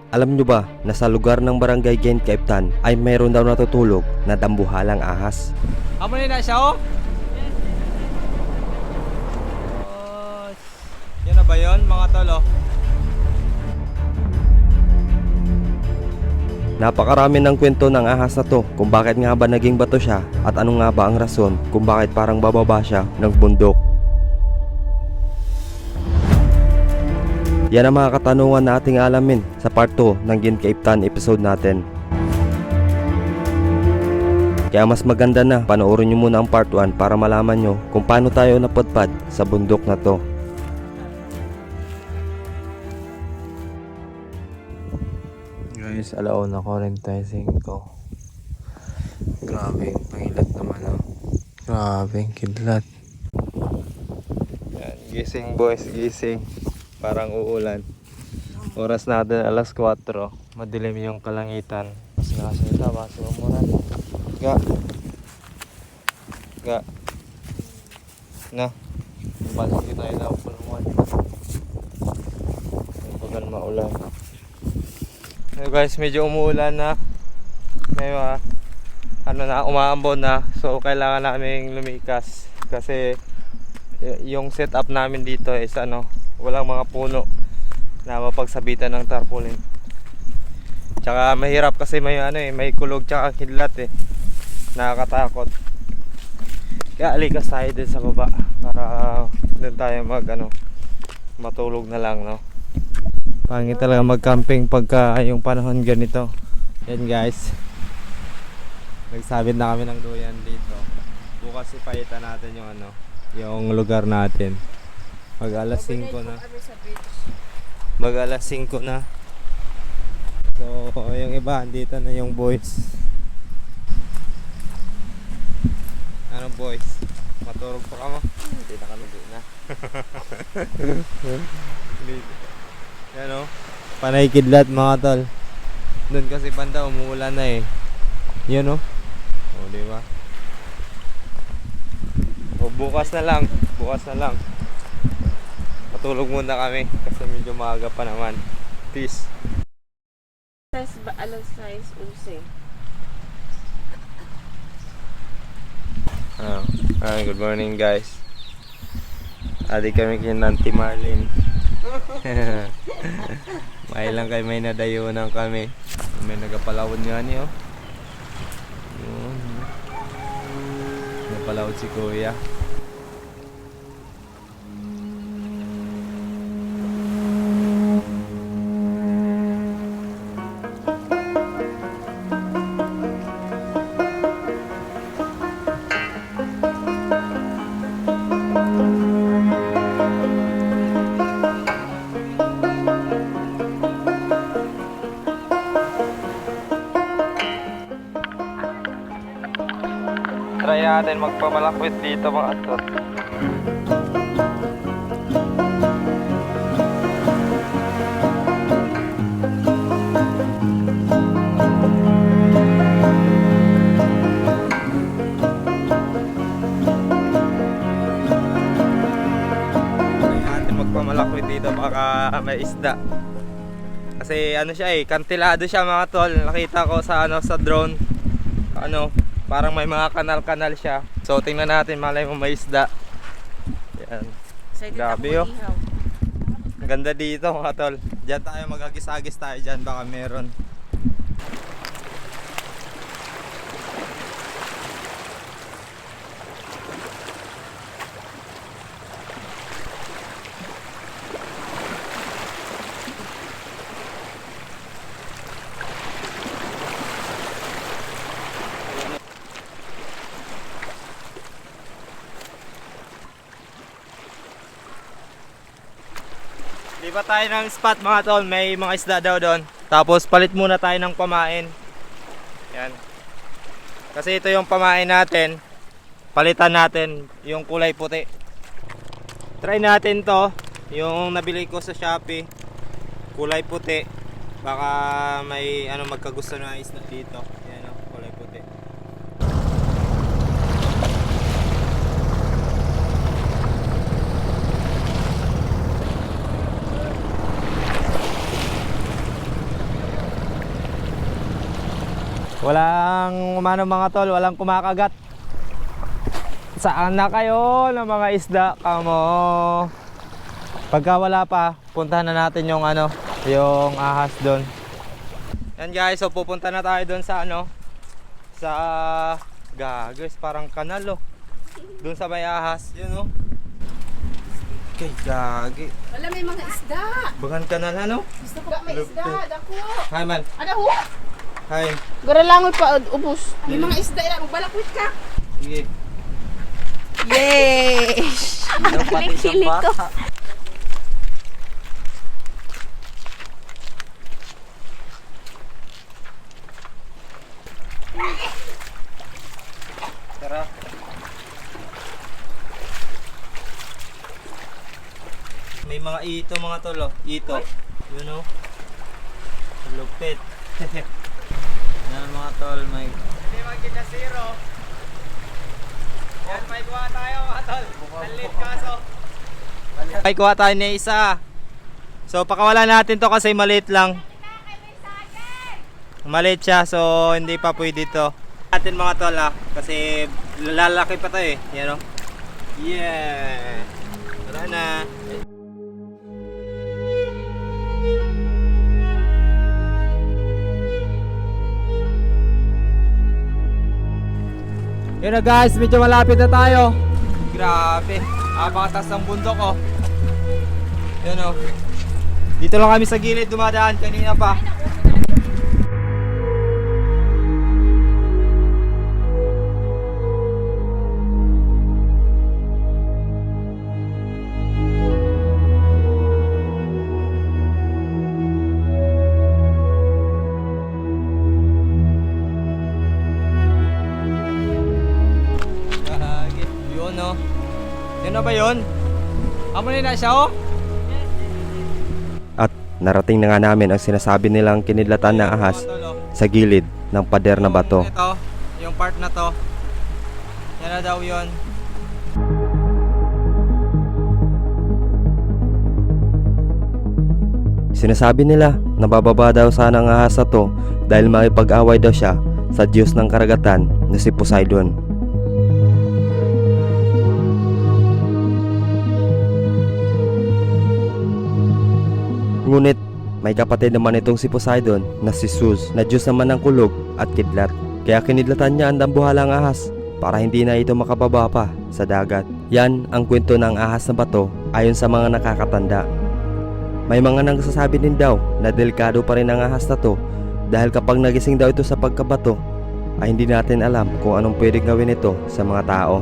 Alam nyo ba na sa lugar ng barangay Gen Capitan ay mayroon daw natutulog na dambuhalang ahas? Amo na siya oh? Oh, yan na ba yun mga tol oh? Napakarami ng kwento ng ahas na to kung bakit nga ba naging bato siya at ano nga ba ang rason kung bakit parang bababa siya ng bundok. Yan ang mga katanungan na ating alamin sa part 2 ng Gen Capitan episode natin. Kaya mas maganda na panoorin nyo muna ang part 1 para malaman nyo kung paano tayo napadpad sa bundok na to. Guys, 1:45. Grabe yung pangilat naman oh. Grabe yung kidlat. Yan, gising boys, gising. Parang uulan. Oras natin 4:00. Madilim yung kalangitan. Mas nakasita, masih umulan. Ga. Na. Pasok tayo na pulungan. Bagal maulan. So guys, medyo umuulan na. May mga umaambon na. So kailangan naming lumikas kasi yung setup namin dito is walang mga puno na mapagsabitan ng tarpaulin. Tsaka mahirap kasi may may kulog tsaka kidlat nakakatakot. Kaya alikas tayo din sa baba para doon tayo matulog na lang no. Pangit talaga mag-camping pagka yung panahon ganito. Yan guys. Nagsabit na kami ng duyan dito. Bukas ipalitan natin yung lugar natin. Mag alas 5 na. Mag alas 5 na. So yung iba andito na yung boys. Ano boys? Maturog pa ka mo? Hindi na kami doon na. Yan o. Panay kidlat mga tol. Doon kasi banda umuulan na Yun o. O diba? O bukas na lang. Matulog muna kami kasi medyo maaga pa naman. Peace. Alas 6:11. Good morning guys. Adi kami kay Nanti Marlin. May lang kay may nadayunan kami. May nagapalawod nga niyo. Napalawod si Kuya. Try natin magpamalakwit dito mga tol. Magpamalakwit dito baka may isda. Kasi siya kantilado siya mga tol. Nakita ko sa sa drone. Parang may mga kanal-kanal siya. So tingnan natin, malay mo may isda. Yan. Grabe oh. Ganda dito mga tol. Diyan tayo mag-agis-agis tayo dyan, baka meron. Lipat tayo ng spot mga tol, may mga isda daw doon. Tapos palit muna tayo ng pamain. Yan. Kasi ito yung pamain natin. Palitan natin yung kulay puti. Try natin to, yung nabili ko sa Shopee. Kulay puti. Baka may magkagusto na isda dito. Yan kulay puti. Walang umano mga tol, walang kumakagat. Saan na kayo ng mga isda kamo? Pagka wala pa, puntahan na natin yung ano, yung ahas doon. Yan guys, so pupunta na tayo doon sa ano, sa gagawis parang kanal oh. Doon sa may ahas, yun oh. Kay gagi. Wala may mga isda. Bagan kanal ano? Gusto ko may isda. Dako. Hi man. Ada ho. Hi. Gara langoy pa ubos. May mga isda ira magbalakwit ka. Sige. Yay! Kilik ko. Tara. May mga ito mga tol oh. Ito. Yun oh. Lupit. Yan mga tol, may hindi magkita zero. Yan, may kuha tayo mga tol. Talit kaso. May kuha tayo na isa. So pakawala natin to kasi maliit lang. Maliit siya so hindi pa pwede to. Atin mga tol ah, kasi lalaki pa to eh. Yan oh. Yeah. Tara na. Yun na guys, medyo malapit na tayo. Grabe, apakatas ng bundok oh. Yun oh. Dito lang kami sa gilid dumadaan kanina pa. Yun oh. Yun na ba yun? Amo na siya oh. At narating na nga namin ang sinasabi nilang kinidlatan na ahas sa gilid ng pader na bato. Ito, yung part na to. Yan na daw yun. Sinasabi nila na bababa daw sana ang ahas na to dahil makipag-away daw siya sa Diyos ng karagatan na si Poseidon. Ngunit may kapatid naman itong si Poseidon na si Zeus na Diyos naman ng kulog at kidlat. Kaya kinidlatan niya ang dambuhalang ahas para hindi na ito makababa pa sa dagat. Yan ang kwento ng ahas na bato ayon sa mga nakakatanda. May mga nagsasabi din daw na delikado pa rin ang ahas na to dahil kapag nagising daw ito sa pagkabato ay hindi natin alam kung anong pwedeng gawin ito sa mga tao.